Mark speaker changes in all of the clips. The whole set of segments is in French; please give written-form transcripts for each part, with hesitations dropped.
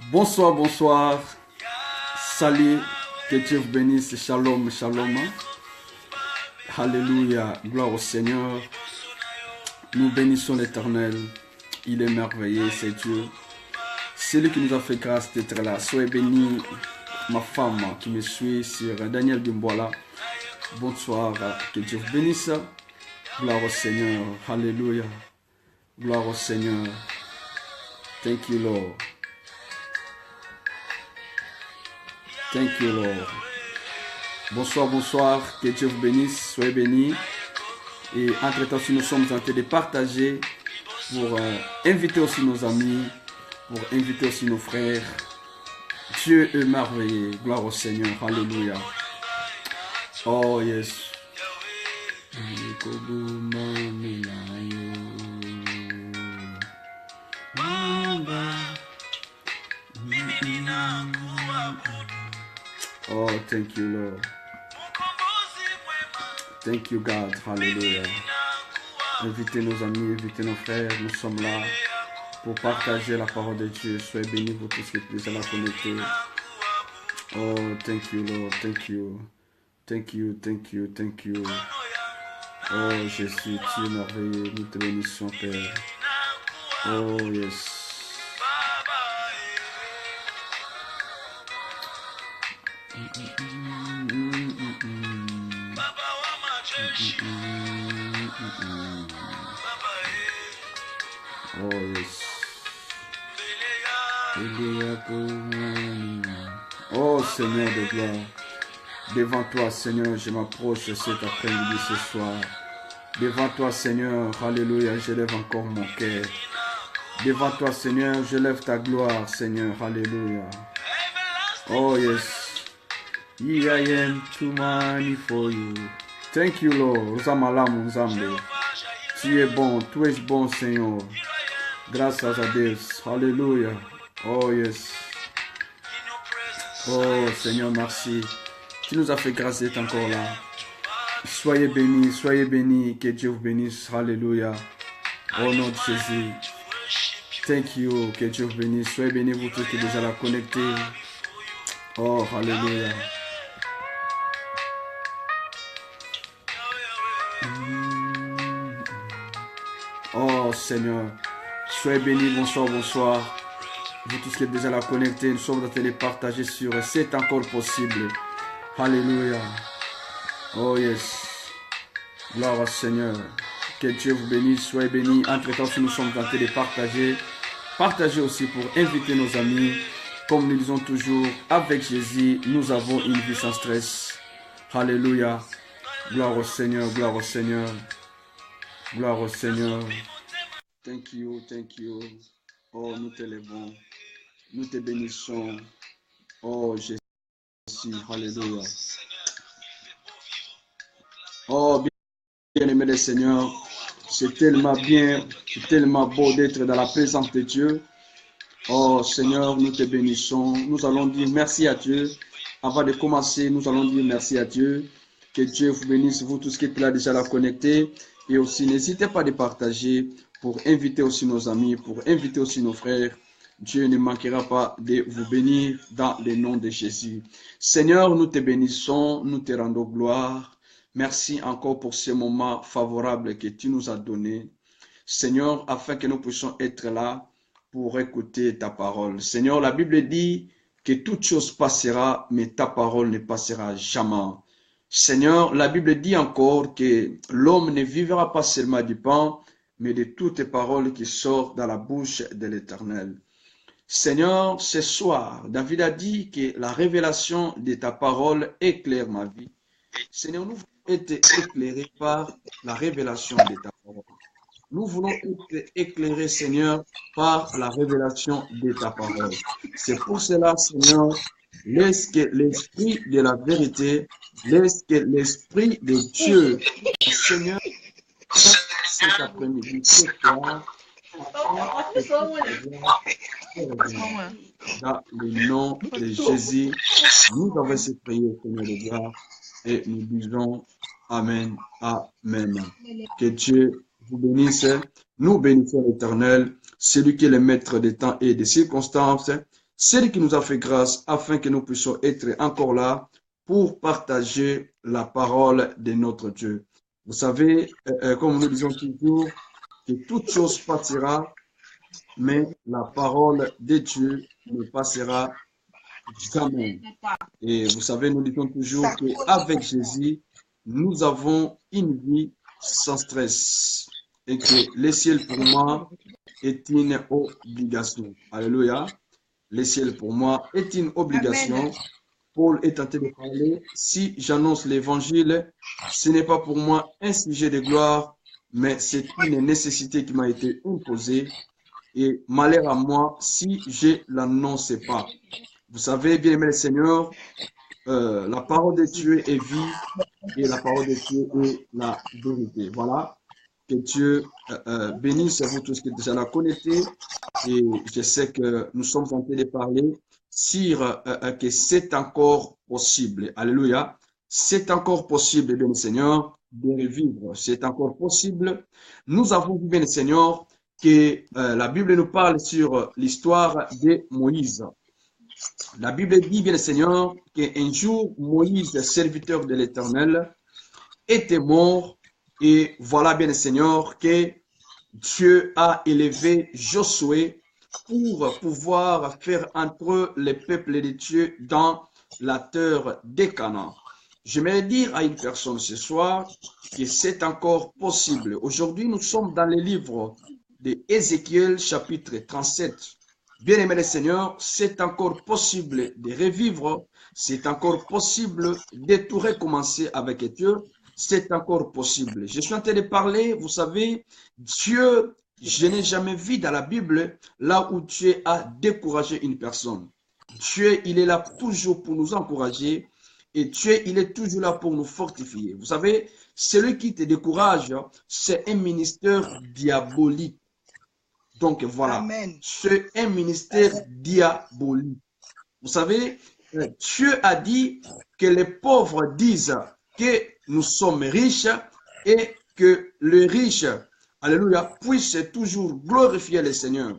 Speaker 1: Bonsoir, bonsoir. Salut, que Dieu vous bénisse. Shalom, shalom. Alléluia, gloire au Seigneur. Nous bénissons l'Éternel. Il est merveilleux, c'est Dieu. C'est lui qui nous a fait grâce d'être là. Soyez bénis, ma femme qui me suit sur Daniel Bimboala. Bonsoir, que Dieu vous bénisse. Gloire au Seigneur. Alléluia. Gloire au Seigneur. Thank you, Lord. Thank you, Lord. Bonsoir, bonsoir. Que Dieu vous bénisse. Soyez bénis. Et entre-temps, si nous sommes en train de partager pour inviter aussi nos amis, pour inviter aussi nos frères. Dieu est merveilleux. Gloire au Seigneur. Alléluia. Oh, yes. Oh, thank you, Lord. Thank you, God. Hallelujah. Invitez nos amis, invitez nos frères. Nous sommes là pour partager la parole de Dieu. Soyez bénis, vous tous qui êtes à la connecter. Oh, thank you, Lord. Thank you. Thank you, thank you, thank you. Oh, Jésus, tu es merveilleux. Nous te bénissons, Père. Oh, yes. Oh, yes. Oh, Seigneur de gloire. Devant toi, Seigneur, je m'approche cet après-midi, ce soir. Devant toi, Seigneur, alléluia, je lève encore mon cœur. Devant toi, Seigneur, je lève ta gloire, Seigneur, alléluia. Oh, yes. I am too many for you. Thank you, Lord. Uzamalamu Nzambe. Tu es bon, tu es bon, Seigneur. Grâce à Dieu. Alléluia. Oh, yes. Oh, Seigneur, merci. Tu nous as fait grâce d'être encore là. Soyez bénis, que Dieu vous bénisse. Alléluia. Au nom de Jésus. Thank you, que Dieu vous bénisse. Soyez bénis, vous tous qui êtes déjà là connectés. Oh, alléluia. Oh, Seigneur. Soyez bénis, bonsoir, bonsoir. Vous tous qui êtes déjà là connectés, nous sommes en train de partager sur C'est encore possible. Alléluia. Oh yes. Gloire au Seigneur. Que Dieu vous bénisse. Soyez bénis. Entre-temps, si nous sommes en train de partager, partagez aussi pour inviter nos amis. Comme nous disons toujours, avec Jésus, nous avons une vie sans stress. Alléluia. Gloire au Seigneur. Gloire au Seigneur. Gloire au Seigneur. Thank you. Thank you. Oh, nous te levons. Nous te bénissons. Oh, Jésus. Alléluia. Oh, bien-aimé le Seigneur, c'est tellement bien, c'est tellement beau d'être dans la présence de Dieu. Oh, Seigneur, nous te bénissons. Nous allons dire merci à Dieu. Avant de commencer, nous allons dire merci à Dieu. Que Dieu vous bénisse, vous tous qui êtes là déjà là connectés. Et aussi, n'hésitez pas de partager pour inviter aussi nos amis, pour inviter aussi nos frères. Dieu ne manquera pas de vous bénir dans le nom de Jésus. Seigneur, nous te bénissons, nous te rendons gloire. Merci encore pour ce moment favorable que tu nous as donné. Seigneur, afin que nous puissions être là pour écouter ta parole. Seigneur, la Bible dit que toute chose passera, mais ta parole ne passera jamais. Seigneur, la Bible dit encore que l'homme ne vivra pas seulement du pain, mais de toutes les paroles qui sortent dans la bouche de l'Éternel. Seigneur, ce soir, David a dit que la révélation de ta parole éclaire ma vie. Seigneur, nous voulons être éclairés par la révélation de ta parole. Nous voulons être éclairés, Seigneur, par la révélation de ta parole. C'est pour cela, Seigneur, laisse que l'esprit de la vérité, laisse que l'esprit de Dieu, Seigneur, cet après-midi, ce soir, dans le nom de Jésus, nous avons ces prières, Seigneur de gloire, et nous disons Amen, Amen. Que Dieu vous bénisse. Nous bénissons l'Éternel, celui qui est le maître des temps et des circonstances, celui qui nous a fait grâce afin que nous puissions être encore là pour partager la parole de notre Dieu. Vous savez, comme nous disons toujours, que toute chose passera, mais la parole de Dieu ne passera jamais. Et vous savez, nous disons toujours qu'avec Jésus, nous avons une vie sans stress et que le ciel pour moi est une obligation. Alléluia. Le ciel pour moi est une obligation. Amen. Paul est tenté de parler. Si j'annonce l'évangile, ce n'est pas pour moi un sujet de gloire, mais c'est une nécessité qui m'a été imposée. Et malheur à moi si je ne l'annonce pas. Vous savez, bien aimé le Seigneur, la parole de Dieu est vie et la parole de Dieu est la vérité. Voilà. Que Dieu bénisse vous tous qui êtes déjà là connectés. Et je sais que nous sommes en train de parler sur que c'est encore possible. Alléluia. C'est encore possible, bien le Seigneur, de revivre. C'est encore possible. Nous avons vu, bien le Seigneur, que la Bible nous parle sur l'histoire de Moïse. La Bible dit, bien le Seigneur, qu'un jour, Moïse, serviteur de l'Éternel, était mort. Et voilà, bien le Seigneur, que Dieu a élevé Josué pour pouvoir faire entrer les peuples de Dieu dans la terre des Canaan. Je vais dire à une personne ce soir que c'est encore possible. Aujourd'hui, nous sommes dans le livre de Ézéchiel, chapitre 37. Bien-aimé le Seigneur, c'est encore possible de revivre, c'est encore possible de tout recommencer avec Dieu, c'est encore possible. Je suis en train de parler, vous savez, Dieu, je n'ai jamais vu dans la Bible là où Dieu a découragé une personne. Dieu, il est là toujours pour nous encourager et Dieu, il est toujours là pour nous fortifier. Vous savez, celui qui te décourage, c'est un ministère diabolique. Donc voilà, c'est un ministère diabolique. Vous savez, Dieu a dit que les pauvres disent que nous sommes riches et que les riches, alléluia, puissent toujours glorifier le Seigneur.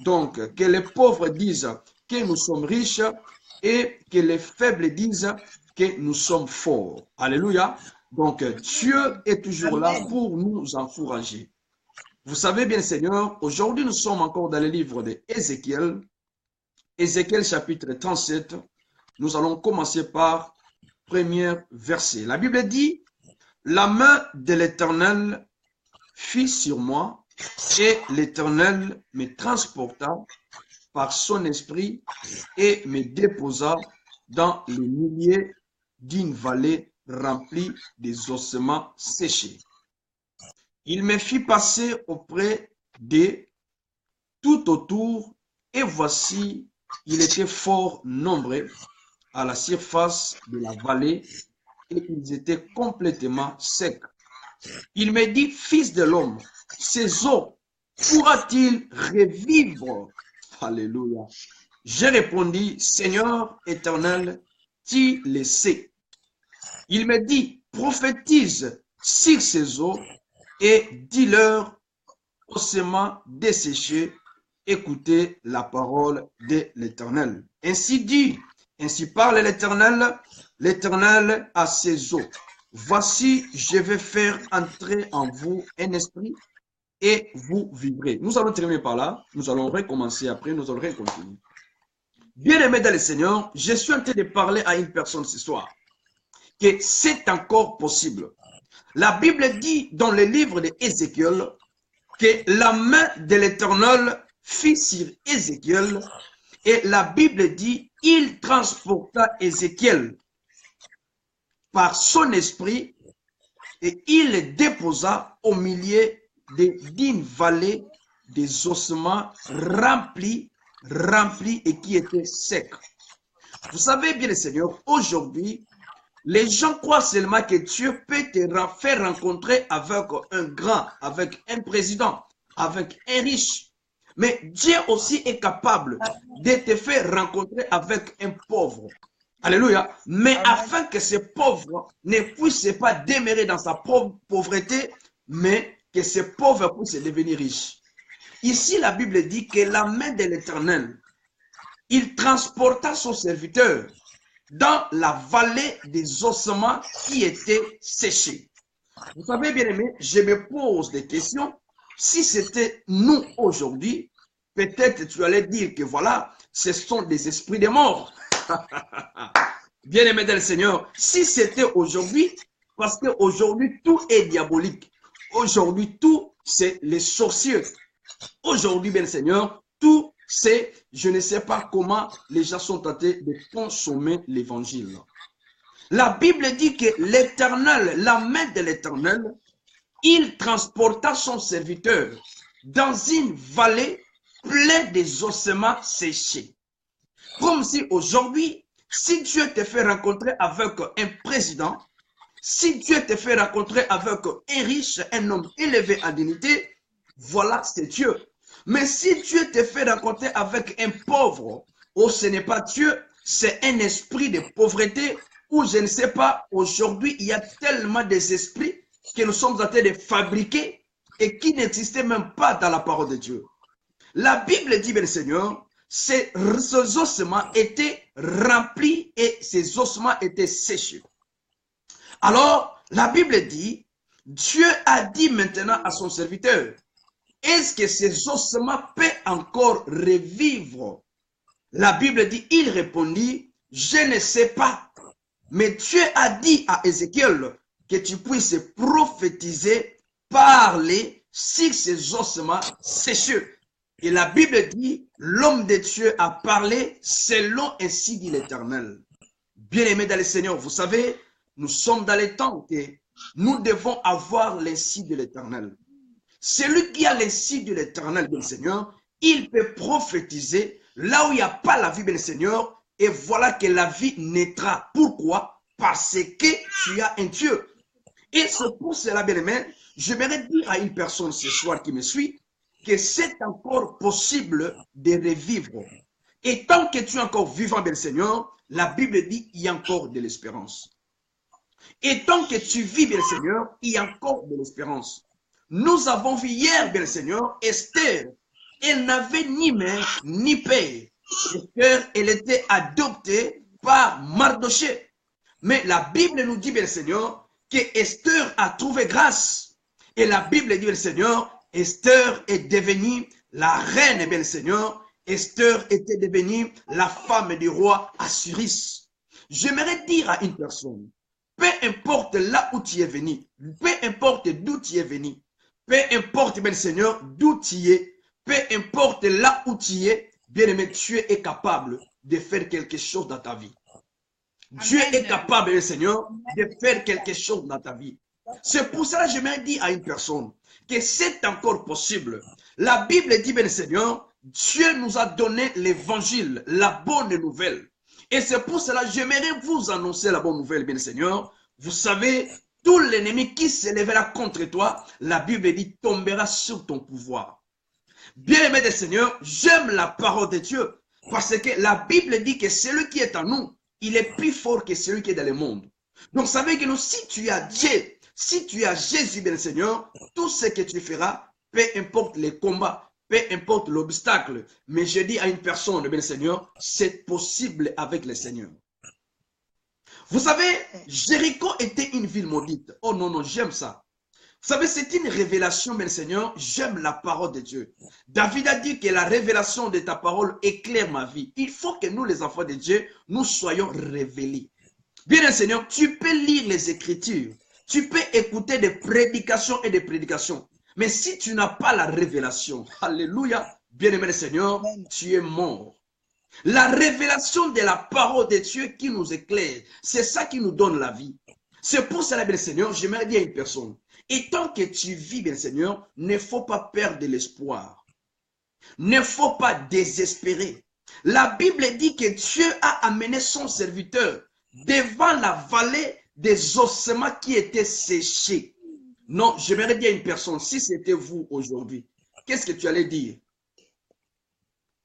Speaker 1: Donc, que les pauvres disent que nous sommes riches et que les faibles disent que nous sommes forts. Alléluia. Donc, Dieu est toujours là pour nous encourager. Vous savez bien, Seigneur, aujourd'hui, nous sommes encore dans le livre d'Ézéchiel. Ézéchiel chapitre 37. Nous allons commencer par premier verset. La Bible dit, « La main de l'Éternel fit sur moi, et l'Éternel me transporta par son esprit et me déposa dans le milieu d'une vallée remplie des ossements séchés. Il me fit passer auprès d'eux tout autour, et voici, il était fort nombreux à la surface de la vallée, et ils étaient complètement secs. Il me dit, fils de l'homme, ces eaux, pourra-t-il revivre? Alléluia. J'ai répondu, Seigneur éternel, tu le sais. Il me dit, prophétise sur ces eaux et dis-leur, ossements desséchés, écoutez la parole de l'Éternel. Ainsi dit, ainsi parle l'Éternel, l'Éternel à ses eaux. Voici, je vais faire entrer en vous un esprit et vous vivrez. Nous allons terminer par là. Nous allons recommencer après. Nous allons continuer. Bien-aimés dans le Seigneur, je suis en train de parler à une personne ce soir que c'est encore possible. La Bible dit dans le livre d'Ézéchiel que la main de l'Éternel fit sur Ézéchiel et la Bible dit il transporta Ézéchiel par son esprit et il le déposa au milieu d'une vallée des ossements remplis et qui étaient secs. Vous savez bien, le Seigneur, aujourd'hui, les gens croient seulement que Dieu peut te faire rencontrer avec un grand, avec un président, avec un riche. Mais Dieu aussi est capable de te faire rencontrer avec un pauvre. Alléluia. Mais afin que ce pauvre ne puisse pas demeurer dans sa pauvreté, mais que ce pauvre puisse devenir riche. Ici, la Bible dit que la main de l'Éternel, il transporta son serviteur dans la vallée des ossements qui étaient séchés. Vous savez, bien aimé, je me pose des questions. Si c'était nous aujourd'hui, peut-être tu allais dire que voilà, ce sont des esprits de mort. Bien aimé dans le Seigneur, si c'était aujourd'hui, parce qu'aujourd'hui tout est diabolique. Aujourd'hui tout c'est les sorciers. Aujourd'hui, bien Seigneur, tout c'est, je ne sais pas comment les gens sont tentés de consommer l'évangile. La Bible dit que l'Éternel, la main de l'Éternel, il transporta son serviteur dans une vallée pleine des ossements séchés. Comme si aujourd'hui, si Dieu te fait rencontrer avec un président, si Dieu te fait rencontrer avec un riche, un homme élevé en dignité, voilà, c'est Dieu. Mais si Dieu te fait rencontrer avec un pauvre, oh, ce n'est pas Dieu, c'est un esprit de pauvreté, ou je ne sais pas, aujourd'hui, il y a tellement des esprits que nous sommes en train de fabriquer et qui n'existaient même pas dans la parole de Dieu. La Bible dit, bien Seigneur, ces ossements étaient remplis et ces ossements étaient séchés. Alors, la Bible dit, Dieu a dit maintenant à son serviteur, est-ce que ces ossements peuvent encore revivre? La Bible dit, il répondit, je ne sais pas. Mais Dieu a dit à Ézéchiel que tu puisses prophétiser, parler sur ces ossements séchés. Et la Bible dit, l'homme de Dieu a parlé selon ainsi dit l'Éternel. Bien-aimés dans le Seigneur, vous savez, nous sommes dans les temps que nous devons avoir l'insi de l'Éternel. Celui qui a l'insi de l'Éternel, bien Seigneur, il peut prophétiser là où il n'y a pas la vie, bien Seigneur, et voilà que la vie naîtra. Pourquoi? Parce que tu as un Dieu. Et c'est pour cela, bien aimé, j'aimerais dire à une personne ce soir qui me suit, que c'est encore possible de revivre. Et tant que tu es encore vivant, bien Seigneur, la Bible dit qu'il y a encore de l'espérance. Et tant que tu vis, bien Seigneur, il y a encore de l'espérance. Nous avons vu hier, bien Seigneur, Esther, elle n'avait ni mère ni père. Esther, elle était adoptée par Mardoché. Mais la Bible nous dit, bien Seigneur, que Esther a trouvé grâce. Et la Bible dit, bien Seigneur, Esther est devenue la reine, bien Seigneur. Esther était devenue la femme du roi Assuris. J'aimerais dire à une personne, peu importe là où tu es venu, peu importe d'où tu es venu, peu importe, bien Seigneur, d'où tu es, peu importe là où tu es, bien aimé, Dieu est capable de faire quelque chose dans ta vie. Dieu est capable, bien Seigneur, de faire quelque chose dans ta vie. C'est pour cela que j'aimerais dire à une personne que c'est encore possible. La Bible dit, bien Seigneur, Dieu nous a donné l'évangile, la bonne nouvelle. Et c'est pour cela que j'aimerais vous annoncer la bonne nouvelle, bien Seigneur. Vous savez, tout l'ennemi qui s'élèvera contre toi, la Bible dit, tombera sur ton pouvoir. Bien aimé des Seigneurs, j'aime la parole de Dieu. Parce que la Bible dit que celui qui est en nous, il est plus fort que celui qui est dans le monde. Donc, ça veut dire que nous, si tu as Dieu, si tu as Jésus, bien Seigneur, tout ce que tu feras, peu importe les combats, peu importe l'obstacle, mais je dis à une personne, bien Seigneur, c'est possible avec le Seigneur. Vous savez, Jéricho était une ville maudite. Oh non, non, j'aime ça. Vous savez, c'est une révélation, bien Seigneur, j'aime la parole de Dieu. David a dit que la révélation de ta parole éclaire ma vie. Il faut que nous, les enfants de Dieu, nous soyons révélés. Bien Seigneur, tu peux lire les Écritures. Tu peux écouter des prédications et des prédications. Mais si tu n'as pas la révélation, alléluia, bien-aimé le Seigneur, tu es mort. La révélation de la parole de Dieu qui nous éclaire, c'est ça qui nous donne la vie. C'est pour cela, bien Seigneur, j'aimerais dire à une personne, et tant que tu vis, bien Seigneur, ne faut pas perdre l'espoir. Ne faut pas désespérer. La Bible dit que Dieu a amené son serviteur devant la vallée des ossements qui étaient séchés. Non, j'aimerais dire à une personne, si c'était vous aujourd'hui, qu'est-ce que tu allais dire?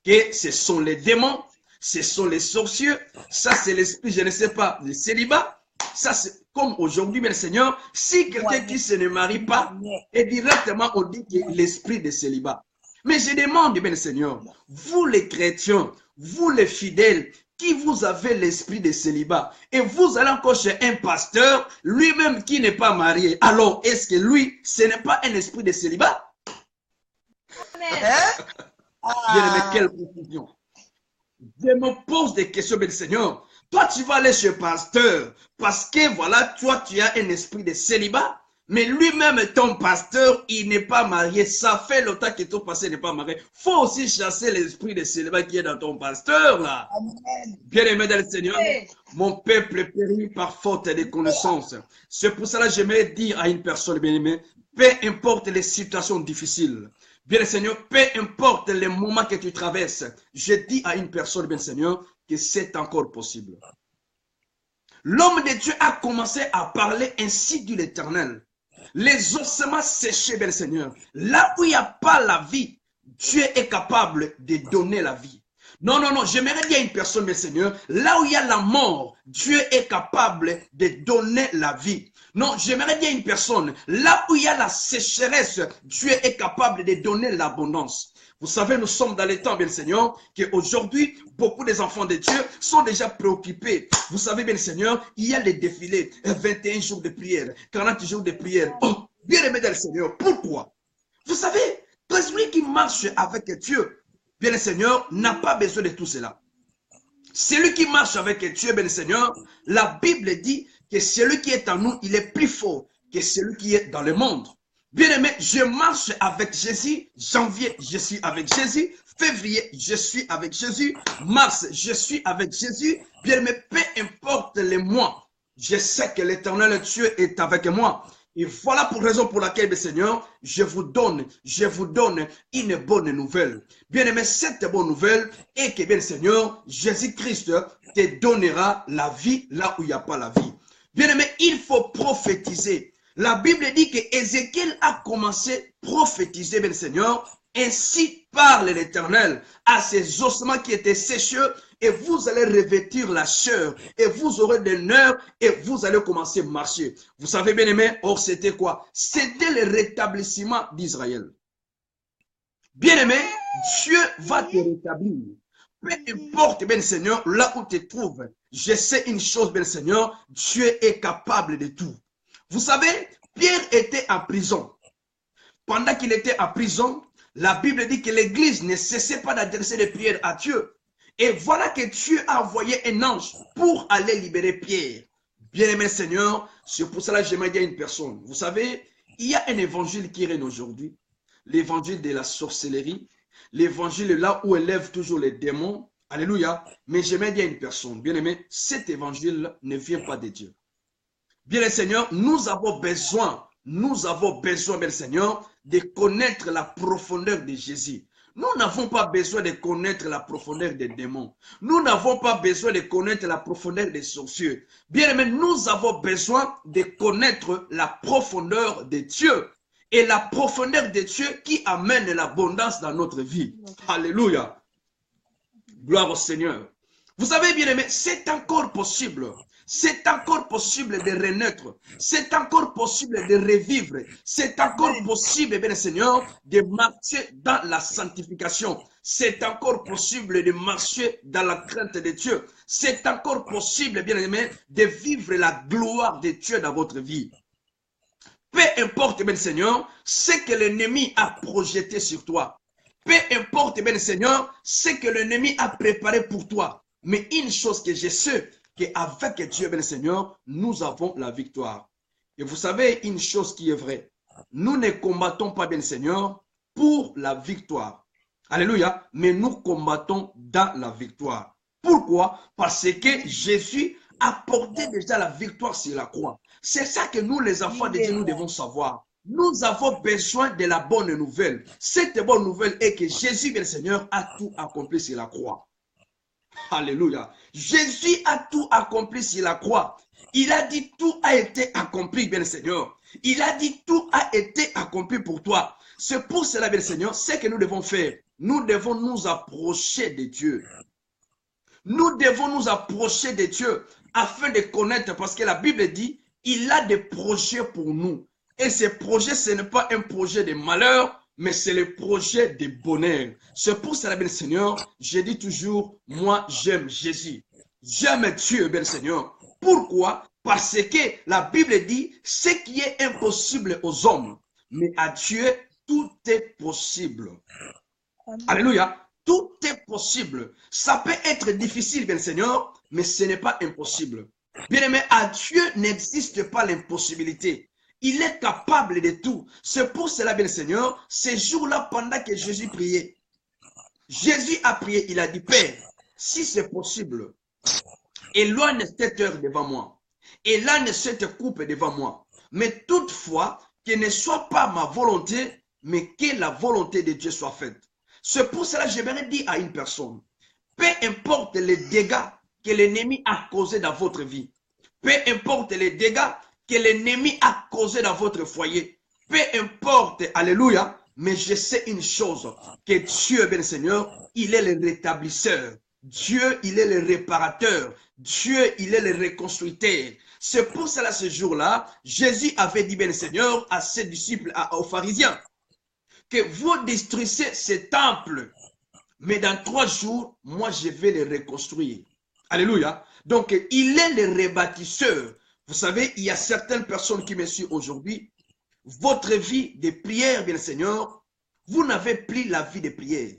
Speaker 1: Que ce sont les démons, ce sont les sorciers, ça c'est l'esprit, je ne sais pas, le célibat. Ça c'est comme aujourd'hui, mais le Seigneur, si quelqu'un qui se ne marie pas, et directement on dit que l'esprit de célibat. Mais je demande, bien Seigneur, vous les chrétiens, vous les fidèles, qui vous avez l'esprit de célibat, et vous allez encore chez un pasteur, lui-même qui n'est pas marié. Alors, est-ce que lui, ce n'est pas un esprit de célibat? Bien aimé, quelle confusion. Je me pose des questions, bien Seigneur. Toi, tu vas aller chez le pasteur parce que, voilà, toi, tu as un esprit de célibat. Mais lui-même, ton pasteur, il n'est pas marié. Ça fait longtemps que ton pasteur n'est pas marié. Il faut aussi chasser l'esprit de célibat qui est dans ton pasteur, là. Amen. Bien-aimé dans le Seigneur, mon peuple périt par faute de connaissances. C'est pour cela que j'aimerais dire à une personne, bien-aimée, peu importe les situations difficiles, bien le Seigneur, peu importe les moments que tu traverses, je dis à une personne, bien Seigneur, que c'est encore possible. L'homme de Dieu a commencé à parler ainsi de l'Éternel. Les ossements séchés, bien Seigneur, là où il n'y a pas la vie, Dieu est capable de donner la vie. Non, non, non, j'aimerais dire à une personne, bien Seigneur, là où il y a la mort, Dieu est capable de donner la vie. Non, j'aimerais dire à une personne, là où il y a la sécheresse, Dieu est capable de donner l'abondance. Vous savez, nous sommes dans les temps, bien Seigneur, qu'aujourd'hui, beaucoup des enfants de Dieu sont déjà préoccupés. Vous savez, bien Seigneur, il y a les défilés, 21 jours de prière, 40 jours de prière. Oh, bien aimé dans le Seigneur, pourquoi? Vous savez, celui qui marche avec Dieu, bien le Seigneur, n'a pas besoin de tout cela. Celui qui marche avec Dieu, bien le Seigneur, la Bible dit que celui qui est en nous, il est plus fort que celui qui est dans le monde. Bien-aimé, je marche avec Jésus. Janvier, je suis avec Jésus. Février, je suis avec Jésus. Mars, je suis avec Jésus. Bien-aimé, peu importe les mois, je sais que l'Éternel Dieu est avec moi. Et voilà pour raison pour laquelle, bien Seigneur, je vous donne une bonne nouvelle. Bien-aimé, cette bonne nouvelle est que, bien Seigneur, Jésus-Christ te donnera la vie là où il n'y a pas la vie. Bien-aimé, il faut prophétiser. La Bible dit que Ézéchiel a commencé à prophétiser, bien Seigneur, ainsi parle l'Éternel à ces ossements qui étaient séchés, et vous allez revêtir la chair, et vous aurez des nerfs, et vous allez commencer à marcher. Vous savez, bien aimé, or c'était quoi? C'était le rétablissement d'Israël. Bien aimé, Dieu va te rétablir. Peu importe, bien Seigneur, là où tu te trouves, je sais une chose, bien Seigneur, Dieu est capable de tout. Vous savez, Pierre était en prison. Pendant qu'il était en prison, la Bible dit que l'Église ne cessait pas d'adresser des prières à Dieu. Et voilà que Dieu a envoyé un ange pour aller libérer Pierre. Bien-aimé Seigneur, c'est pour cela que j'aimerais dire à une personne. Vous savez, il y a un évangile qui règne aujourd'hui. L'évangile de la sorcellerie. L'évangile là où élève toujours les démons. Alléluia. Mais j'aimerais dire à une personne, bien-aimé, cet évangile ne vient pas de Dieu. Bien le Seigneur, nous avons besoin, bien Seigneur, de connaître la profondeur de Jésus. Nous n'avons pas besoin de connaître la profondeur des démons. Nous n'avons pas besoin de connaître la profondeur des sorciers. Bien aimé, nous avons besoin de connaître la profondeur de Dieu. Et la profondeur de Dieu qui amène l'abondance dans notre vie. Alléluia. Gloire au Seigneur. Vous savez, bien aimé, c'est encore possible. C'est encore possible de renaître. C'est encore possible de revivre. C'est encore possible, bien Seigneur, de marcher dans la sanctification. C'est encore possible de marcher dans la crainte de Dieu. C'est encore possible, bien aimé, de vivre la gloire de Dieu dans votre vie. Peu importe, bien Seigneur, ce que l'ennemi a projeté sur toi. Peu importe, bien Seigneur, ce que l'ennemi a préparé pour toi. Mais une chose que je sais, qu'avec Dieu, bien Seigneur, nous avons la victoire. Et vous savez une chose qui est vraie. Nous ne combattons pas, bien Seigneur, pour la victoire. Alléluia. Mais nous combattons dans la victoire. Pourquoi? Parce que Jésus a porté déjà la victoire sur la croix. C'est ça que nous, les enfants de Dieu, nous devons savoir. Nous avons besoin de la bonne nouvelle. Cette bonne nouvelle est que Jésus, bien Seigneur, a tout accompli sur la croix. Alléluia. Jésus a tout accompli sur la croix. Il a dit tout a été accompli, bien Seigneur. Il a dit tout a été accompli pour toi. C'est pour cela, bien Seigneur, ce que nous devons faire. Nous devons nous approcher de Dieu. Nous devons nous approcher de Dieu afin de connaître, parce que la Bible dit, il a des projets pour nous. Et ces projets, ce n'est pas un projet de malheur, mais c'est le projet de bonheur. C'est pour cela, bien Seigneur, je dis toujours, moi j'aime Jésus. J'aime Dieu, bien Seigneur. Pourquoi? Parce que la Bible dit, ce qui est impossible aux hommes, mais à Dieu, tout est possible. Alléluia. Tout est possible. Ça peut être difficile, bien Seigneur, mais ce n'est pas impossible. Bien aimé, à Dieu n'existe pas l'impossibilité. Il est capable de tout. C'est pour cela, bien Seigneur, ces jours-là, pendant que Jésus priait, Jésus a prié, il a dit, Père, si c'est possible, éloigne cette heure devant moi. Éloigne cette coupe devant moi. Mais toutefois, que ne soit pas ma volonté, mais que la volonté de Dieu soit faite. C'est pour cela que j'aimerais dire à une personne, peu importe les dégâts que l'ennemi a causés dans votre vie, peu importe les dégâts que l'ennemi a causés dans votre foyer, peu importe, alléluia, mais je sais une chose, que Dieu, bien Seigneur, il est le rétablisseur. Dieu, il est le réparateur. Dieu, il est le reconstructeur. C'est pour cela, ce jour-là, Jésus avait dit, bien Seigneur, à ses disciples, aux pharisiens, que vous détruisez ce temple, mais dans 3 jours, moi, je vais le reconstruire. Alléluia. Donc, il est le rebâtisseur. Vous savez, il y a certaines personnes qui me suivent aujourd'hui. Votre vie de prière, bien Seigneur, vous n'avez plus la vie de prière.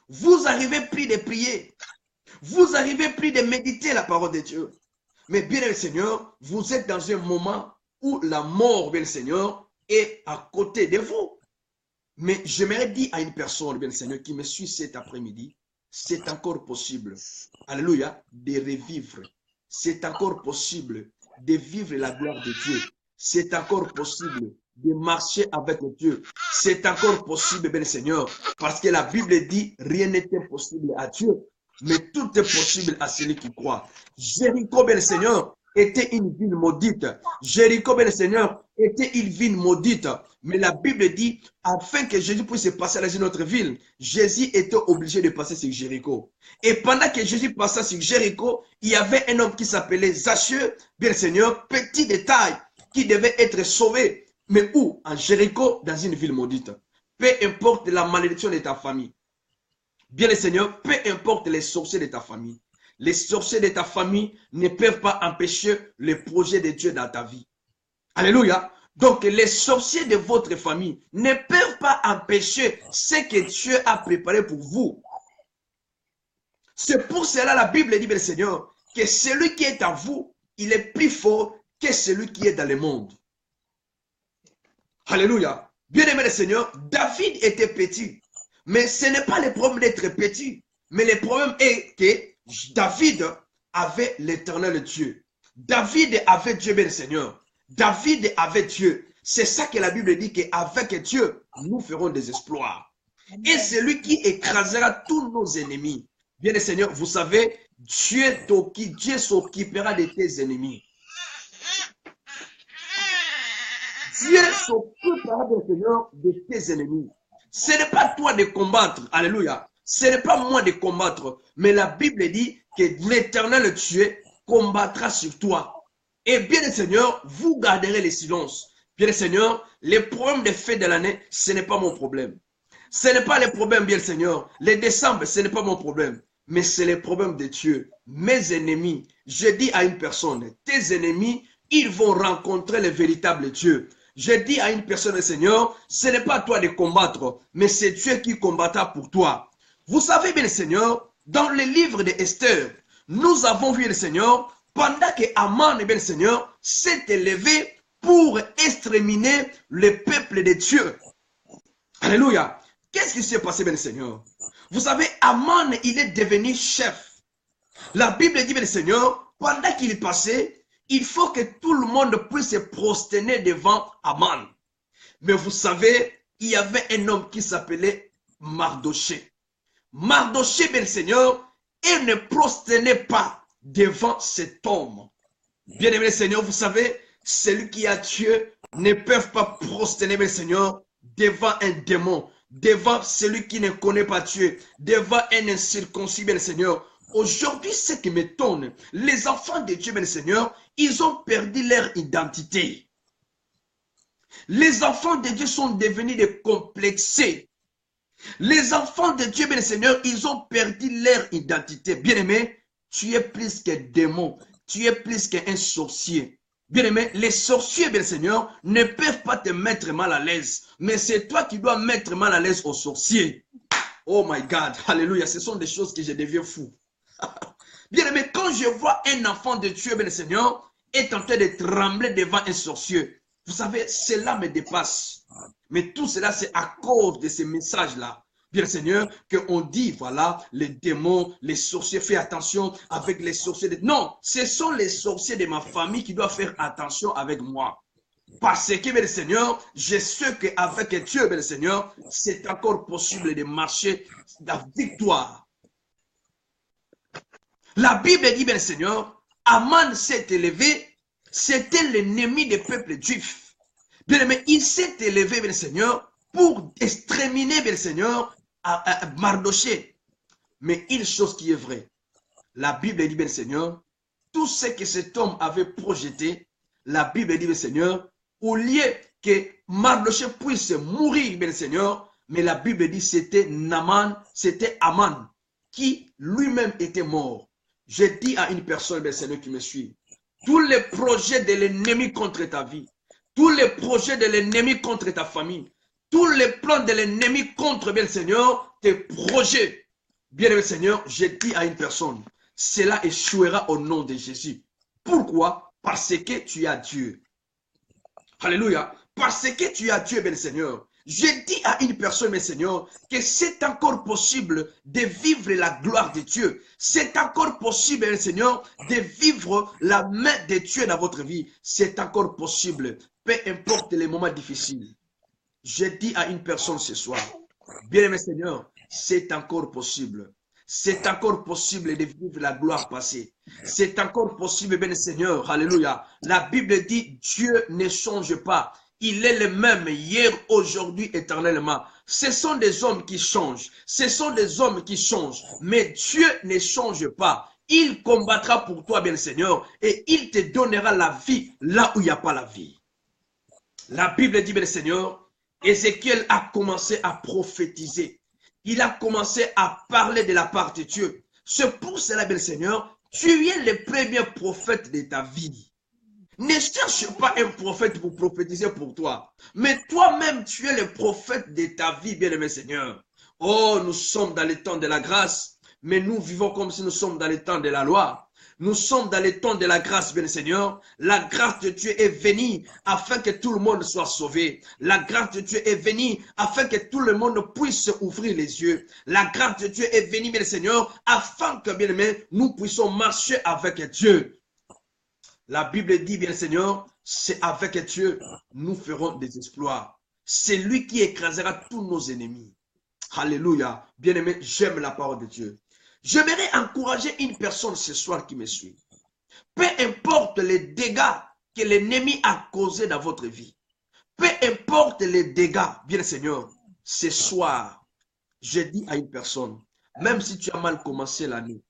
Speaker 1: Vous n'arrivez plus de prier. Vous n'arrivez plus de méditer la parole de Dieu. Mais bien, le Seigneur, vous êtes dans un moment où la mort, bien le Seigneur, est à côté de vous. Mais j'aimerais dire à une personne, bien le Seigneur, qui me suit cet après-midi, c'est encore possible, alléluia, de revivre. C'est encore possible de vivre la gloire de Dieu. C'est encore possible de marcher avec Dieu. C'est encore possible, bien le Seigneur, parce que la Bible dit, rien n'est impossible à Dieu, mais tout est possible à celui qui croit. Jéricho, bien le Seigneur, était une ville maudite. Jéricho, bien le Seigneur, était une ville maudite. Mais la Bible dit, afin que Jésus puisse passer dans une autre ville, Jésus était obligé de passer sur Jéricho. Et pendant que Jésus passait sur Jéricho, il y avait un homme qui s'appelait Zacheu, bien le Seigneur, petit détail, qui devait être sauvé. Mais où? En Jéricho, dans une ville maudite. Peu importe la malédiction de ta famille. Bien le Seigneur, peu importe les sorciers de ta famille. Les sorciers de ta famille ne peuvent pas empêcher le projet de Dieu dans ta vie. Alléluia. Donc, les sorciers de votre famille ne peuvent pas empêcher ce que Dieu a préparé pour vous. C'est pour cela la Bible dit, bien le Seigneur, que celui qui est en vous, il est plus fort que celui qui est dans le monde. Alléluia. Bien aimé le Seigneur, David était petit. Mais ce n'est pas le problème d'être petit. Mais le problème est que David avait l'éternel Dieu. David avait Dieu, bien le Seigneur. David avait Dieu. C'est ça que la Bible dit, qu'avec Dieu, nous ferons des exploits. Et celui qui écrasera tous nos ennemis. Bien le Seigneur, vous savez, Dieu s'occupera de tes ennemis. Dieu s'occupera, bien Seigneur, de tes ennemis. Ce n'est pas toi de combattre. Alléluia. Ce n'est pas moi de combattre. Mais la Bible dit que l'éternel Dieu combattra sur toi. Et bien le Seigneur, vous garderez le silence. Bien le Seigneur, les problèmes de fête de l'année, ce n'est pas mon problème. Ce n'est pas le problème, bien le Seigneur. Les décembre, ce n'est pas mon problème. Mais c'est le problème de Dieu. Mes ennemis, je dis à une personne, tes ennemis, ils vont rencontrer le véritable Dieu. Je dis à une personne, le Seigneur, ce n'est pas toi de combattre, mais c'est Dieu qui combattra pour toi. Vous savez bien le Seigneur, dans le livre de Esther, nous avons vu le Seigneur, pendant que Aman, bien le Seigneur, s'est élevé pour exterminer le peuple de Dieu. Alléluia. Qu'est-ce qui s'est passé, bien le Seigneur? Vous savez, Aman, il est devenu chef. La Bible dit, bien le Seigneur, pendant qu'il passait, il faut que tout le monde puisse se prosterner devant Aman. Mais vous savez, il y avait un homme qui s'appelait Mardoché. Mardoché, bien le Seigneur, il ne prosternait pas devant cet homme. Bien aimé le Seigneur, vous savez, celui qui a Dieu ne peut pas prosterner, bien le Seigneur, devant un démon, devant celui qui ne connaît pas Dieu, devant un incirconcis, bien le Seigneur. Aujourd'hui, ce qui m'étonne, les enfants de Dieu, bien le Seigneur, ils ont perdu leur identité. Les enfants de Dieu sont devenus des complexés. Les enfants de Dieu, bien Seigneur, ils ont perdu leur identité. Bien-aimé, tu es plus qu'un démon. Tu es plus qu'un sorcier. Bien-aimé, les sorciers, bien Seigneur, ne peuvent pas te mettre mal à l'aise. Mais c'est toi qui dois mettre mal à l'aise aux sorciers. Oh my God, alléluia, ce sont des choses que je deviens fou. Bien-aimé, quand je vois un enfant de Dieu, bien Seigneur, est en train de trembler devant un sorcier, vous savez, cela me dépasse. Mais tout cela, c'est à cause de ces messages-là. Bien Seigneur, qu'on dit, voilà, les démons, les sorciers, fais attention avec les sorciers. Non, ce sont les sorciers de ma famille qui doivent faire attention avec moi. Parce que, bien Seigneur, je sais qu'avec Dieu, bien Seigneur, c'est encore possible de marcher la victoire. La Bible dit, bien Seigneur, Aman s'est élevé, c'était l'ennemi des peuples juifs. Bien aimé, il s'est élevé, bien Seigneur, pour exterminer, bien Seigneur, Mardoché. Mais une chose qui est vraie, la Bible dit, bien Seigneur, tout ce que cet homme avait projeté, la Bible dit, bien Seigneur, au lieu que Mardoché puisse mourir, bien Seigneur, mais la Bible dit c'était c'était Aman, qui lui-même était mort. Je dis à une personne, bien Seigneur, qui me suit, tous les projets de l'ennemi contre ta vie, tous les projets de l'ennemi contre ta famille, tous les plans de l'ennemi contre, bien Seigneur, tes projets, bien aimé Seigneur, je dis à une personne, cela échouera au nom de Jésus. Pourquoi? Parce que tu as Dieu. Alléluia. Parce que tu as Dieu, bien Seigneur. Je dis à une personne, mes Seigneur, que c'est encore possible de vivre la gloire de Dieu. C'est encore possible, bien Seigneur, de vivre la main de Dieu dans votre vie. C'est encore possible, peu importe les moments difficiles. Je dis à une personne ce soir, bien aimé Seigneur, c'est encore possible. C'est encore possible de vivre la gloire passée. C'est encore possible, bien Seigneur. Alléluia. La Bible dit, Dieu ne change pas. Il est le même hier, aujourd'hui, éternellement. Ce sont des hommes qui changent. Ce sont des hommes qui changent. Mais Dieu ne change pas. Il combattra pour toi, bien Seigneur. Et il te donnera la vie là où il n'y a pas la vie. La Bible dit, bien Seigneur, Ézéchiel a commencé à prophétiser. Il a commencé à parler de la part de Dieu. C'est pour cela, bien Seigneur, tu es le premier prophète de ta vie. Ne cherche pas un prophète pour prophétiser pour toi. Mais toi-même, tu es le prophète de ta vie, bien-aimé Seigneur. Oh, nous sommes dans le temps de la grâce, mais nous vivons comme si nous sommes dans le temps de la loi. Nous sommes dans le temps de la grâce, bien Seigneur. La grâce de Dieu est venue afin que tout le monde soit sauvé. La grâce de Dieu est venue afin que tout le monde puisse ouvrir les yeux. La grâce de Dieu est venue, bien Seigneur, afin que, bien aimé, nous puissions marcher avec Dieu. La Bible dit, bien Seigneur, c'est avec Dieu, nous ferons des exploits. C'est lui qui écrasera tous nos ennemis. Alléluia. Bien aimé, j'aime la parole de Dieu. J'aimerais encourager une personne ce soir qui me suit. Peu importe les dégâts que l'ennemi a causés dans votre vie. Peu importe les dégâts, bien Seigneur, ce soir, je dis à une personne, même si tu as mal commencé l'année,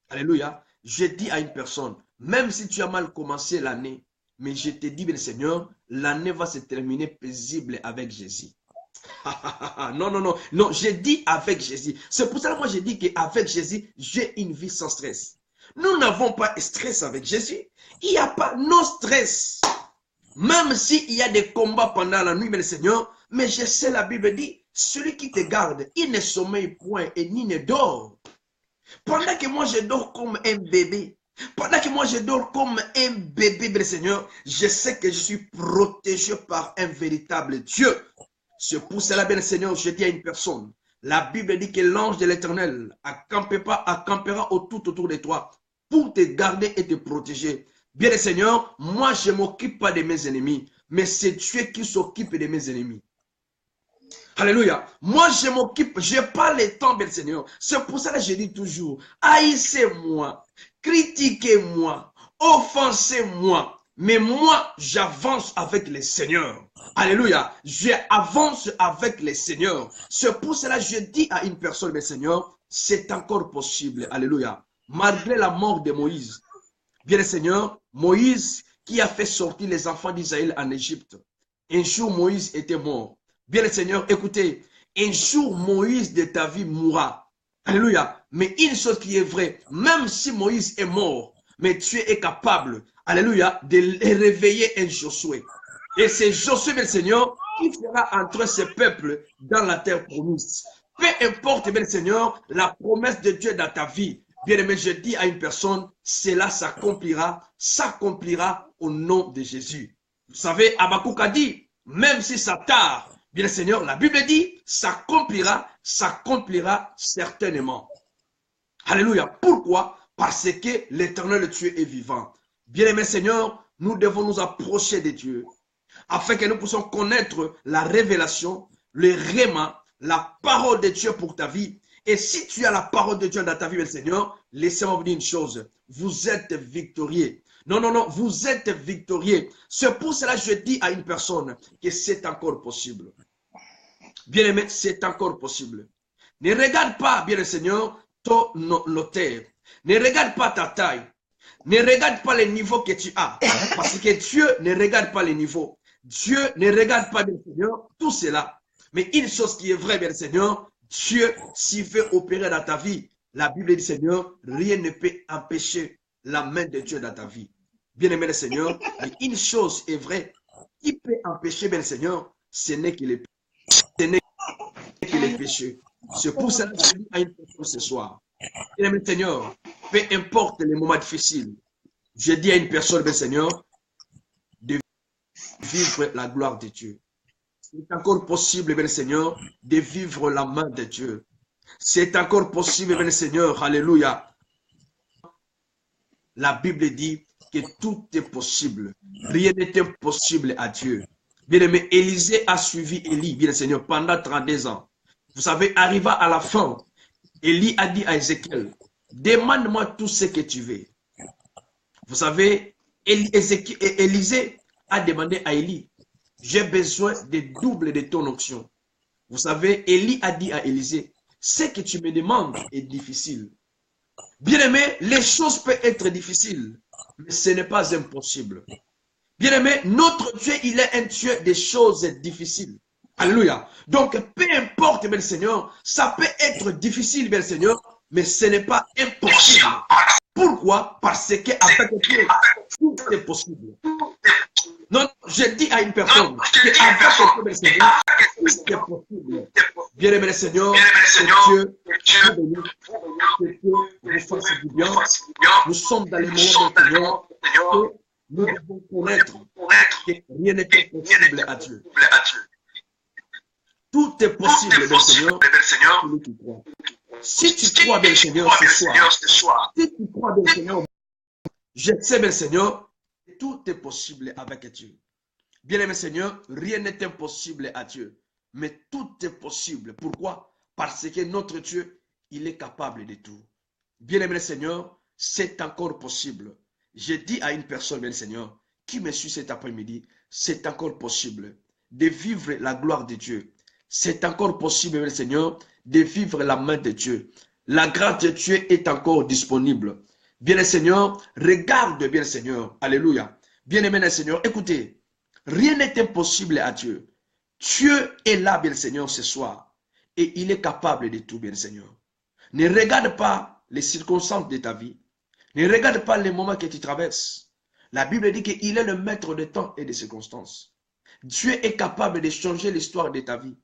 Speaker 1: alléluia, je dis à une personne, même si tu as mal commencé l'année, mais je te dis, bien Seigneur, l'année va se terminer paisible avec Jésus. Non, non, non, non, j'ai dit avec Jésus. C'est pour ça que moi j'ai dit qu'avec Jésus, j'ai une vie sans stress. Nous n'avons pas de stress avec Jésus. Il n'y a pas no stress. Même s'il y a des combats pendant la nuit, mais le Seigneur, mais je sais, la Bible dit, celui qui te garde, il ne sommeille point et ni ne dort. Pendant que moi je dors comme un bébé, pendant que moi je dors comme un bébé, bien Seigneur, je sais que je suis protégé par un véritable Dieu. C'est pour cela, bien Seigneur, je dis à une personne, la Bible dit que l'ange de l'Éternel accampera tout autour de toi pour te garder et te protéger. Bien Seigneur, moi je ne m'occupe pas de mes ennemis, mais c'est Dieu qui s'occupe de mes ennemis. Alléluia. Moi je m'occupe, je n'ai pas le temps, bien Seigneur. C'est pour ça que je dis toujours, haïssez-moi, critiquez-moi, offensez-moi. Mais moi, j'avance avec le Seigneur. Alléluia. J'avance avec le Seigneur. C'est pour cela que je dis à une personne, mais Seigneur, c'est encore possible. Alléluia. Malgré la mort de Moïse. Bien le Seigneur, Moïse qui a fait sortir les enfants d'Israël en Égypte. Un jour, Moïse était mort. Bien le Seigneur, écoutez, un jour, Moïse de ta vie mourra. Alléluia. Mais une chose qui est vraie, même si Moïse est mort, mais tu es capable, alléluia, de réveiller un Josué. Et c'est Josué, bien le Seigneur, qui fera entrer ce peuple dans la terre promise. Peu importe, bien le Seigneur, la promesse de Dieu dans ta vie. Bien aimé, je dis à une personne, cela s'accomplira au nom de Jésus. Vous savez, Habakkuk a dit, même si ça tarde, bien le Seigneur, la Bible dit, s'accomplira certainement. Alléluia. Pourquoi? Parce que l'Éternel Dieu est vivant. Bien aimé Seigneur, nous devons nous approcher de Dieu afin que nous puissions connaître la révélation, le réma, la parole de Dieu pour ta vie. Et si tu as la parole de Dieu dans ta vie, bien Seigneur, laissez-moi vous dire une chose. Vous êtes victorieux. Non, non, non, vous êtes victorieux. C'est pour cela que je dis à une personne que c'est encore possible. Bien aimé, c'est encore possible. Ne regarde pas, bien le Seigneur, ton notaire. Ne regarde pas ta taille. Ne regarde pas les niveaux que tu as. Parce que Dieu ne regarde pas les niveaux. Dieu ne regarde pas, bien le Seigneur, tout cela. Mais une chose qui est vraie, bien le Seigneur, Dieu, s'il veut opérer dans ta vie, la Bible dit, Seigneur, rien ne peut empêcher la main de Dieu dans ta vie. Bien aimé le Seigneur, mais une chose est vraie, qui peut empêcher, bien le Seigneur, ce n'est que les péchés. C'est pour cela que je dis à une personne ce soir, bien aimé le Seigneur, peu importe les moments difficiles, je dis à une personne, bien Seigneur, de vivre la gloire de Dieu. C'est encore possible, bien Seigneur, de vivre la main de Dieu. C'est encore possible, bien Seigneur, alléluia. La Bible dit que tout est possible. Rien n'est impossible à Dieu. Bien aimé, Élisée a suivi Élie, bien Seigneur, pendant 32 ans. Vous savez, arriva à la fin, Élie a dit à Ézéchiel, demande-moi tout ce que tu veux. Vous savez, Élisée a demandé à Élie, j'ai besoin de double de ton onction. Vous savez, Élie a dit à Élisée, ce que tu me demandes est difficile. Bien aimé, les choses peuvent être difficiles, mais ce n'est pas impossible. Bien aimé, notre Dieu, il est un Dieu des choses difficiles. Alléluia. Donc, peu importe, bien Seigneur, ça peut être difficile, bien Seigneur, mais ce n'est pas impossible. Pourquoi? Parce qu'avec Dieu, tout est possible. Non, je dis à une personne qu'avec le Seigneur, tout est possible. Bien aimé le Seigneur, que Dieu vous fasse du bien. Nous sommes dans les moments du Seigneur que nous devons connaître que rien n'est impossible à Dieu. Tout est possible, bien Seigneur, celui qui croit. Si tu crois, bien Seigneur, ce soir, si tu crois, bien Seigneur, je sais, bien Seigneur, tout est possible avec Dieu. Bien aimé Seigneur, rien n'est impossible à Dieu. Mais tout est possible. Pourquoi? Parce que notre Dieu, il est capable de tout. Bien aimé Seigneur, c'est encore possible. Je dis à une personne, bien Seigneur, qui me suit cet après-midi, c'est encore possible de vivre la gloire de Dieu. C'est encore possible, bien Seigneur, de vivre la main de Dieu. La grâce de Dieu est encore disponible. Bien Seigneur, regarde, bien Seigneur. Alléluia. Bien aimé Seigneur, écoutez. Rien n'est impossible à Dieu. Dieu est là, bien Seigneur, ce soir. Et il est capable de tout, bien Seigneur. Ne regarde pas les circonstances de ta vie. Ne regarde pas les moments que tu traverses. La Bible dit qu'il est le maître de temps et des circonstances. Dieu est capable de changer l'histoire de ta vie.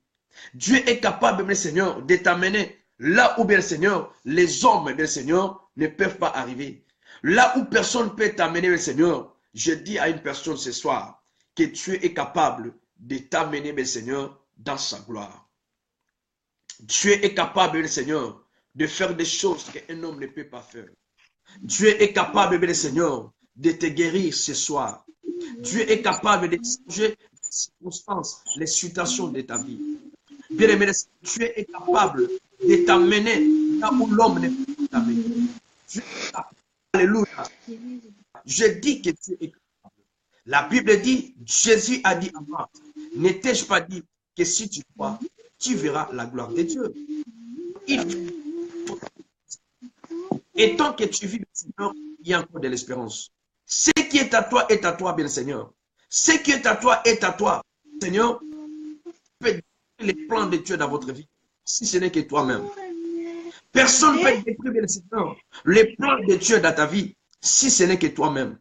Speaker 1: Dieu est capable, bien Seigneur, de t'amener là où, bien Seigneur, les hommes, bien Seigneur, ne peuvent pas arriver. Là où personne ne peut t'amener, bien Seigneur, je dis à une personne ce soir, que Dieu est capable de t'amener, mes Seigneur, dans sa gloire. Dieu est capable, mes Seigneur, de faire des choses qu'un homme ne peut pas faire. Dieu est capable, mes Seigneur, de te guérir ce soir. Dieu est capable de changer les circonstances, les situations de ta vie. Bien aimé, Dieu est capable de t'amener là où l'homme ne peut pas t'amener. Dieu est capable. Alléluia. Je dis que Dieu est capable. La Bible dit, Jésus a dit à Marthe, ne t'ai-je pas dit que si tu crois, tu verras la gloire de Dieu. Et tant que tu vis, bien Seigneur, il y a encore de l'espérance. Ce qui est à toi, bien Seigneur. Ce qui est à toi, est à toi. Seigneur, peut détruire les plans de Dieu dans votre vie, si ce n'est que toi-même. Personne ne peut détruire, Seigneur, les plans de Dieu dans ta vie, si ce n'est que toi-même.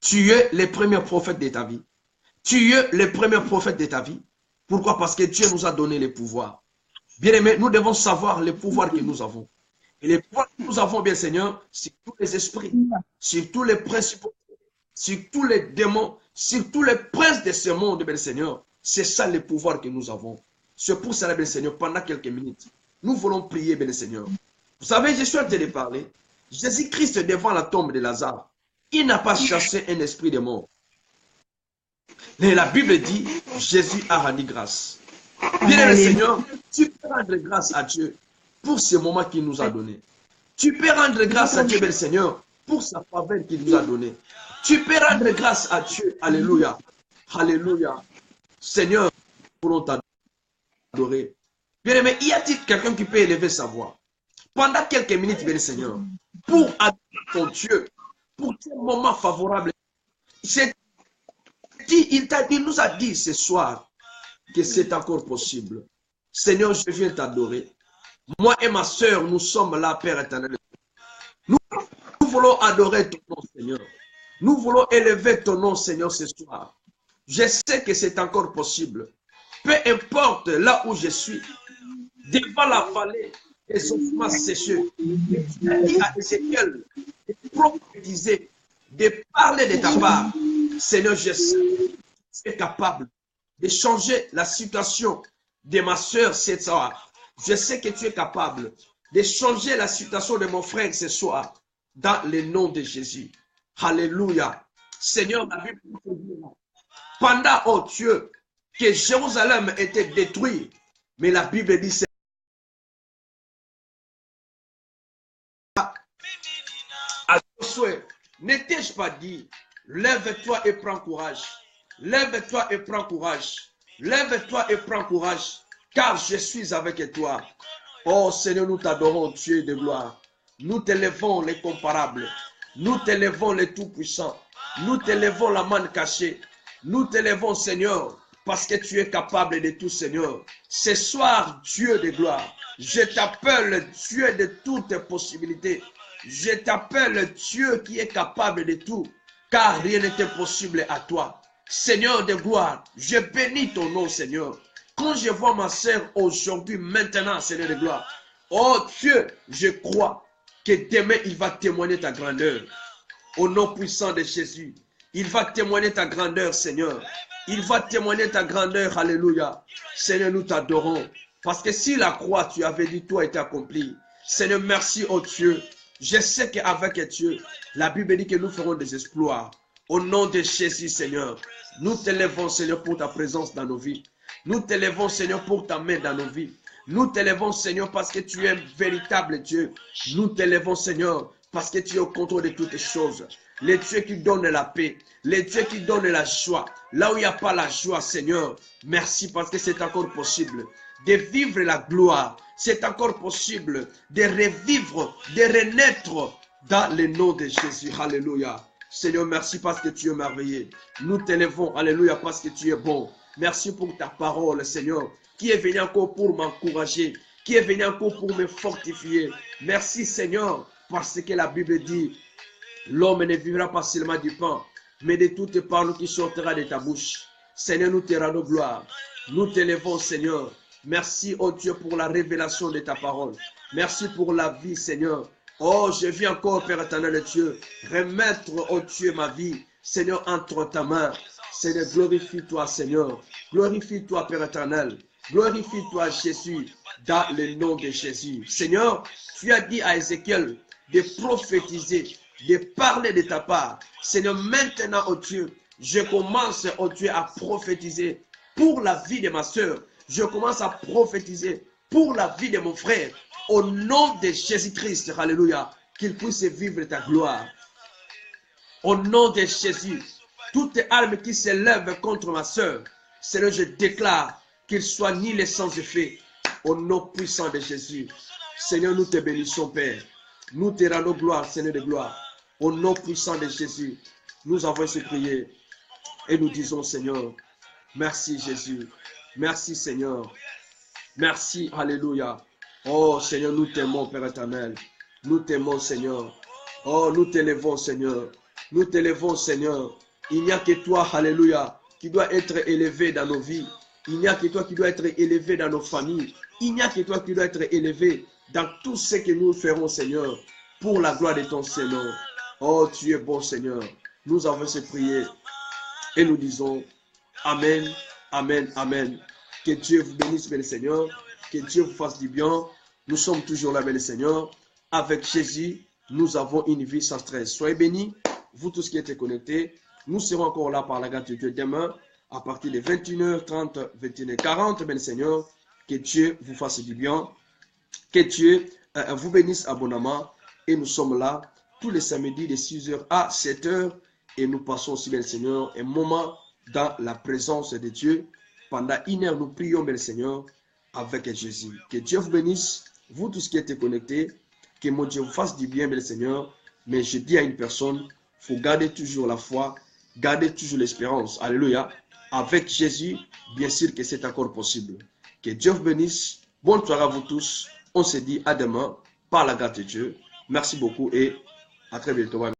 Speaker 1: Tu es le premier prophète de ta vie. Tu es le premier prophète de ta vie. Pourquoi? Parce que Dieu nous a donné les pouvoirs. Bien aimé, nous devons savoir les pouvoirs que nous avons. Et les pouvoirs que nous avons, bien Seigneur, sur tous les esprits, sur tous les principaux, sur tous les démons, sur tous les princes de ce monde, bien Seigneur. C'est ça les pouvoirs que nous avons. C'est pour cela, bien Seigneur, pendant quelques minutes, nous voulons prier, bien Seigneur. Vous savez, je suis en train de parler. Jésus-Christ devant la tombe de Lazare, il n'a pas chassé un esprit de mort. Mais la Bible dit, Jésus a rendu grâce. Bien, Seigneur, tu peux rendre grâce à Dieu pour ce moment qu'il nous a donné. Tu peux rendre grâce à Dieu, bien Seigneur, pour sa faveur qu'il nous a donnée. Tu peux rendre grâce à Dieu. Alléluia. Alléluia. Seigneur, pour t'adorer. Bien aimé, y a-t-il quelqu'un qui peut élever sa voix pendant quelques minutes, bien Seigneur, pour adorer ton Dieu, pour ce moment favorable? Il nous a dit ce soir que c'est encore possible. Seigneur, je viens t'adorer. Moi et ma soeur, nous sommes là, Père éternel. Nous voulons adorer ton nom, Seigneur. Nous voulons élever ton nom, Seigneur, ce soir. Je sais que c'est encore possible. Peu importe là où je suis, devant la vallée des ossements séchés, tu as dit à Ézéchiel de prophétiser, de parler de ta part. Seigneur, je sais que tu es capable de changer la situation de ma soeur ce soir. Je sais que tu es capable de changer la situation de mon frère ce soir, dans le nom de Jésus. Alléluia. Seigneur, la Bible dit, pendant, oh Dieu, que Jérusalem était détruit, mais la Bible dit, à Josué, n'étais-je pas dit, lève-toi et prends courage. Lève-toi et prends courage. Lève-toi et prends courage, car je suis avec toi. Oh Seigneur, nous t'adorons, Dieu de gloire. Nous t'élevons les comparables. Nous t'élevons les tout-puissants. Nous t'élevons la manne cachée. Nous t'élevons, Seigneur, parce que tu es capable de tout, Seigneur. Ce soir, Dieu de gloire, je t'appelle Dieu de toutes possibilités. Je t'appelle Dieu qui est capable de tout, car rien n'est impossible à toi. Seigneur de gloire, je bénis ton nom, Seigneur. Quand je vois ma sœur aujourd'hui, maintenant, Seigneur de gloire, oh Dieu, je crois que demain, il va témoigner ta grandeur. Au nom puissant de Jésus, il va témoigner ta grandeur, Seigneur. Il va témoigner ta grandeur, alléluia. Seigneur, nous t'adorons. Parce que si la croix, tu avais dit, toi est accompli. Seigneur, merci, oh Dieu. Je sais qu'avec Dieu, la Bible dit que nous ferons des exploits. Au nom de Jésus, Seigneur, nous t'élevons, Seigneur, pour ta présence dans nos vies. Nous t'élevons, Seigneur, pour ta main dans nos vies. Nous t'élevons, Seigneur, parce que tu es un véritable Dieu. Nous t'élevons, Seigneur, parce que tu es au contrôle de toutes choses. Le Dieu qui donne la paix, le Dieu qui donne la joie. Là où il n'y a pas la joie, Seigneur, merci parce que c'est encore possible de vivre la gloire. C'est encore possible de revivre, de renaître dans le nom de Jésus. Alléluia. Seigneur, merci parce que tu es merveilleux. Nous t'élevons, alléluia, parce que tu es bon. Merci pour ta parole, Seigneur, qui est venu encore pour m'encourager, qui est venu encore pour me fortifier. Merci, Seigneur, parce que la Bible dit, l'homme ne vivra pas seulement du pain, mais de toutes paroles qui sortira de ta bouche. Seigneur, nous te rendons gloire. Nous t'élevons, Seigneur. Merci, oh Dieu, pour la révélation de ta parole. Merci pour la vie, Seigneur. Oh, je viens encore, Père éternel Dieu, remettre, oh Dieu, ma vie, Seigneur, entre ta main. Seigneur, glorifie-toi, Seigneur. Glorifie-toi, Père éternel. Glorifie-toi, Jésus, dans le nom de Jésus. Seigneur, tu as dit à Ézéchiel de prophétiser, de parler de ta part. Seigneur, maintenant, oh Dieu, je commence, oh Dieu, à prophétiser pour la vie de ma soeur. Je commence à prophétiser pour la vie de mon frère. Au nom de Jésus-Christ, alléluia, qu'il puisse vivre ta gloire. Au nom de Jésus, toute arme qui s'élève contre ma soeur, Seigneur, je déclare qu'il soit nul et sans effet. Au nom puissant de Jésus. Seigneur, nous te bénissons, Père. Nous te rendons gloire, Seigneur de gloire. Au nom puissant de Jésus, nous avons ce prié et nous disons, Seigneur, Merci Jésus. Merci Seigneur. Merci, alléluia. Oh Seigneur, nous t'aimons, Père éternel. Nous t'aimons, Seigneur. Oh, nous t'élevons, Seigneur. Nous t'élevons, Seigneur. Il n'y a que toi, alléluia, qui doit être élevé dans nos vies. Il n'y a que toi qui doit être élevé dans nos familles. Il n'y a que toi qui doit être élevé dans tout ce que nous ferons, Seigneur, pour la gloire de ton Seigneur. Oh, tu es bon, Seigneur. Nous avons ces prières et nous disons Amen, Amen, Amen. Que Dieu vous bénisse, bien Seigneur. Que Dieu vous fasse du bien. Nous sommes toujours là, bien Seigneur. Avec Jésus, nous avons une vie sans stress. Soyez bénis, vous tous qui êtes connectés. Nous serons encore là par la grâce de Dieu demain, à partir de 21h30, 21h40, bien Seigneur. Que Dieu vous fasse du bien. Que Dieu vous bénisse abondamment. Et nous sommes là tous les samedis de 6h à 7h. Et nous passons aussi, bien Seigneur, un moment dans la présence de Dieu. Pendant une heure, nous prions, bien Seigneur, avec Jésus. Que Dieu vous bénisse, vous tous qui êtes connectés. Que mon Dieu vous fasse du bien, bien Seigneur. Mais je dis à une personne, il faut garder toujours la foi, garder toujours l'espérance. Alléluia. Avec Jésus, bien sûr que c'est encore possible. Que Dieu vous bénisse. Bonne soirée à vous tous. On se dit à demain par la grâce de Dieu. Merci beaucoup et à très bientôt.